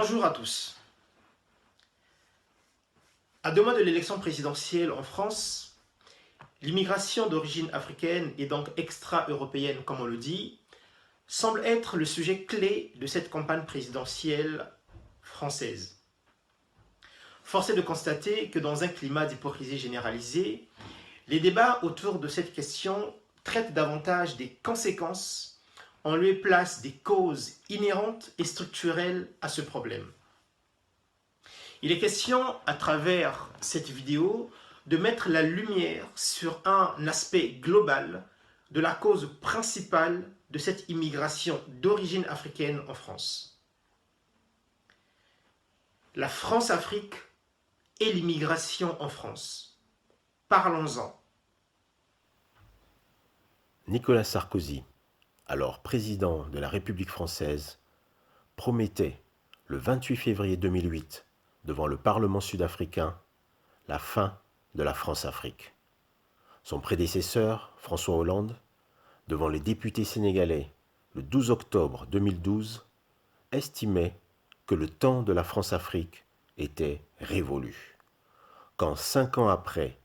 Bonjour à tous. À 2 mois de l'élection présidentielle en France, l'immigration d'origine africaine et donc extra-européenne, comme on le dit, semble être le sujet clé de cette campagne présidentielle française. Force est de constater que dans un climat d'hypocrisie généralisée, les débats autour de cette question traitent davantage des conséquences en lieu et place des causes inhérentes et structurelles à ce problème. Il est question, à travers cette vidéo, de mettre la lumière sur un aspect global de la cause principale de cette immigration d'origine africaine en France. La France-Afrique et l'immigration en France. Parlons-en. Nicolas Sarkozy, alors président de la République française, promettait le 28 février 2008 devant le Parlement sud-africain la fin de la France-Afrique. Son prédécesseur, François Hollande, devant les députés sénégalais le 12 octobre 2012, estimait que le temps de la France-Afrique était révolu. Quand 5 ans après,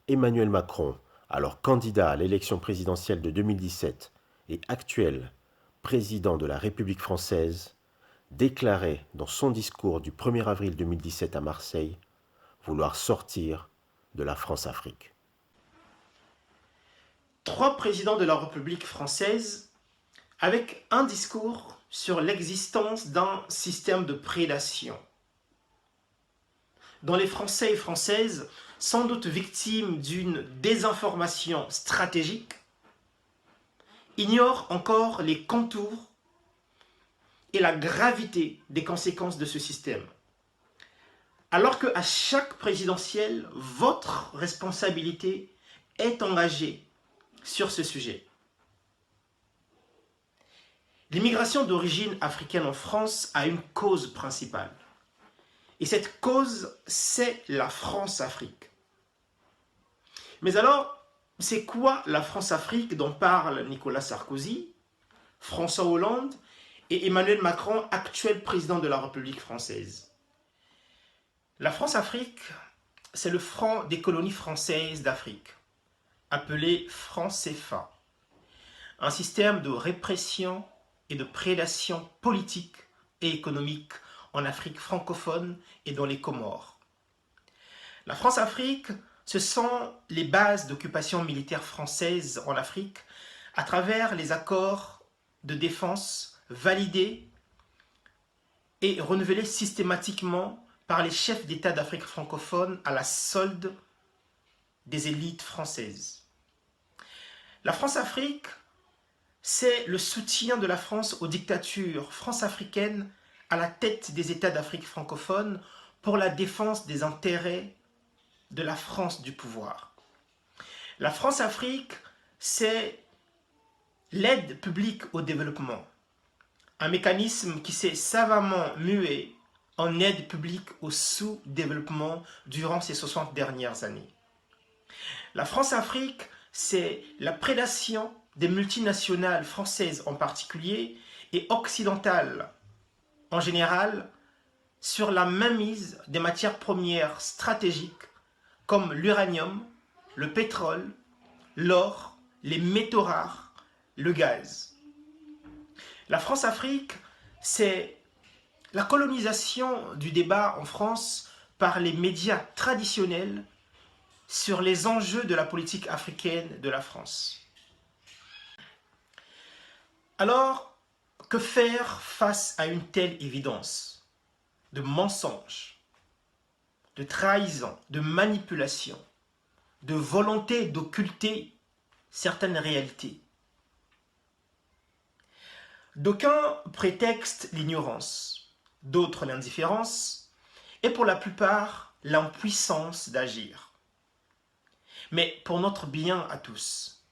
Emmanuel Macron, alors candidat à l'élection présidentielle de 2017 et actuel président de la République française, déclarait dans son discours du 1er avril 2017 à Marseille vouloir sortir de la France-Afrique. 3 présidents de la République française avec un discours sur l'existence d'un système de prédation, dont les Français et Françaises, sans doute victimes d'une désinformation stratégique, ignorent encore les contours et la gravité des conséquences de ce système. Alors qu'à chaque présidentielle, votre responsabilité est engagée sur ce sujet. L'immigration d'origine africaine en France a une cause principale. Et cette cause, c'est la France-Afrique. Mais alors, c'est quoi la France-Afrique dont parlent Nicolas Sarkozy, François Hollande et Emmanuel Macron, actuel président de la République française? La France-Afrique, c'est le Front des colonies françaises d'Afrique, appelé franc CFA, un système de répression et de prédation politique et économique en Afrique francophone et dans les Comores. La France-Afrique, ce sont les bases d'occupation militaire française en Afrique à travers les accords de défense validés et renouvelés systématiquement par les chefs d'État d'Afrique francophone à la solde des élites françaises. La France-Afrique, c'est le soutien de la France aux dictatures france-africaines à la tête des États d'Afrique francophone pour la défense des intérêts de la France du pouvoir. La France-Afrique, c'est l'aide publique au développement, un mécanisme qui s'est savamment mué en aide publique au sous-développement durant ces 60 dernières années. La France-Afrique, c'est la prédation des multinationales françaises en particulier et occidentales en général sur la mainmise des matières premières stratégiques comme l'uranium, le pétrole, l'or, les métaux rares, le gaz. La France-Afrique, c'est la colonisation du débat en France par les médias traditionnels sur les enjeux de la politique africaine de la France. Alors, que faire face à une telle évidence de mensonge, de trahison, de manipulation, de volonté d'occulter certaines réalités? D'aucuns prétextent l'ignorance, d'autres l'indifférence, et pour la plupart l'impuissance d'agir. Mais pour notre bien à tous,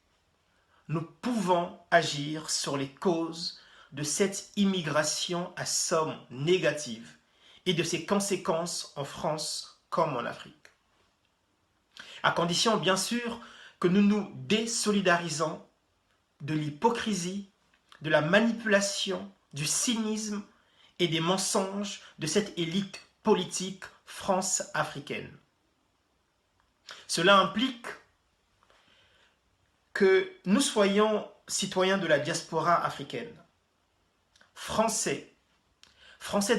nous pouvons agir sur les causes de cette immigration à somme négative et de ses conséquences en France comme en Afrique. À condition, bien sûr, que nous nous désolidarisons de l'hypocrisie, de la manipulation, du cynisme et des mensonges de cette élite politique france-africaine. Cela implique que nous soyons citoyens de la diaspora africaine, Français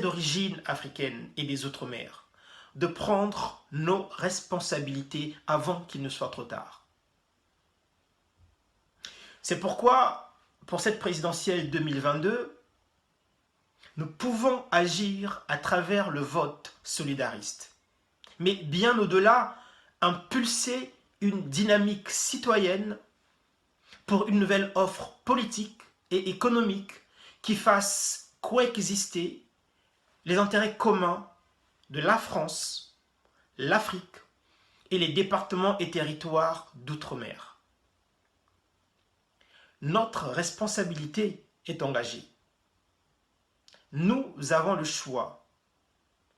d'origine africaine et des Outre-mer, de prendre nos responsabilités avant qu'il ne soit trop tard. C'est pourquoi, pour cette présidentielle 2022, nous pouvons agir à travers le vote solidariste. Mais bien au-delà, impulser une dynamique citoyenne pour une nouvelle offre politique et économique qui fasse coexister les intérêts communs de la France, l'Afrique et les départements et territoires d'outre-mer. Notre responsabilité est engagée. Nous avons le choix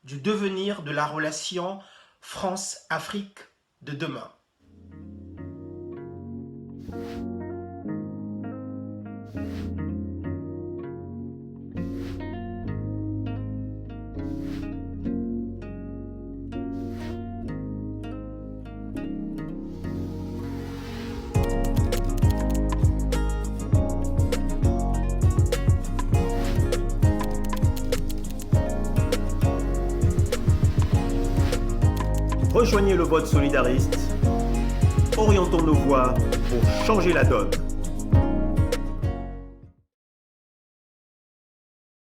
du devenir de la relation France-Afrique de demain. Rejoignez le vote solidariste, orientons nos voix pour changer la donne.